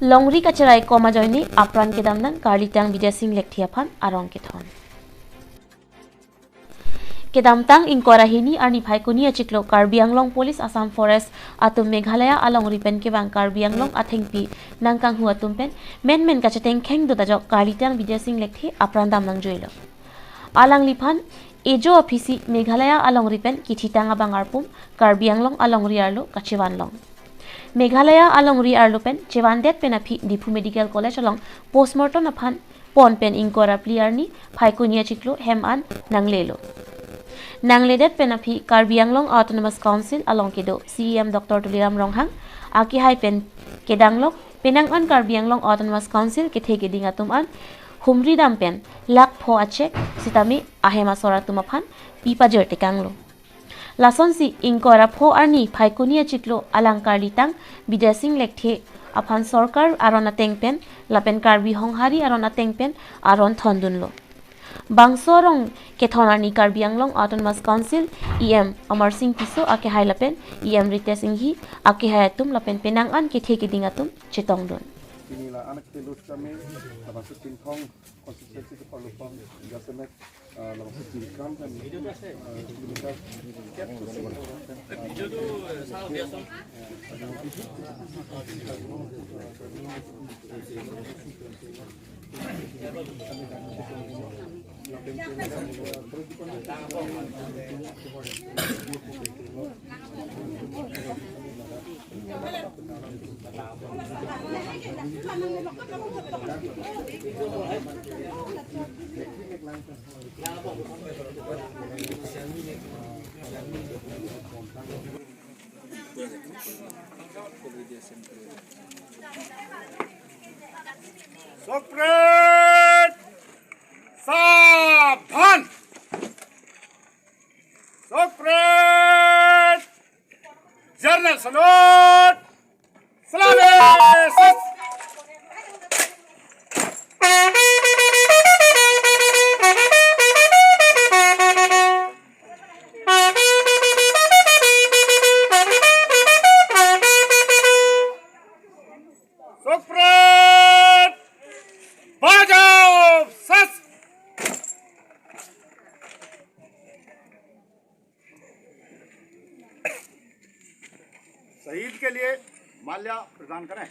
Longri Kacherai ajoine apran kedam nan Lt.Bidyasing Lekthe aphan arong kethon. Kedam tang inkora hini arni phaikoni achiklo Karbi Anglong Police Assam Forest atum Meghalaya along ripen ke bang Karbi Anglong athengpi nangkang hu atum pen men kachateng kheng do tajok Lt.Bidyasing Lekthe apran dam nang joilo. Alang liphan ejo ofisi Meghalaya along ripen kichitanga bangarpum Karbi Anglong along riarlo kachewanlong. Meghalaya along riarlo pen chewandet pen aphi Dipu Medical College along postmortem aphan pon pen inkora pliarni phaikoni achiklo heman nanglelo. Nangledet penapi Karbi Anglong Autonomous Council along kedo CEM Dr. Tuliram Ronghang aki hai pen kedanglok penangan Karbi Anglong Autonomous Council kethe keding atum an humri dam pen lak pho achek sitami ahema sora tumaphan pipa jerte kanglo lason si inkora pho arni phaikoni achiklo alangkar litang Bidyasing Lekthe aphan sarkar arona tengpen lapen Karbi honghari arona tengpen aron thondunlo Bangsorong kethon arni Karbi Anglong Autonomous Council EM Amar Singh Piso ake hai lapen EM Rite Singh hi ake hai atum lapen penangan kethe keding atum chetong don. Inilah anak telus kami termasuk Tintong konsistensi kepalupang Gasemet termasuk Tilkam dan komunitas Sopret Sabhan Sopret Jernal Salud Salamis Sopret Bajau Sas शहीद के लिए माल्या प्रदान करें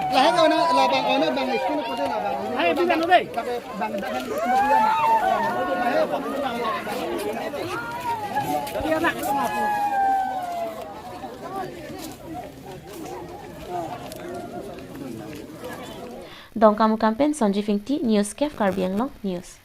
Lahir kau nak labang kau nak bang iskul kau dah labang. Hai, bisa nak deh. Bang dah kan kemudian. Dia nak sama aku. Dong kamu kampen Sonji Fingti News Kef Karbi Anglong News.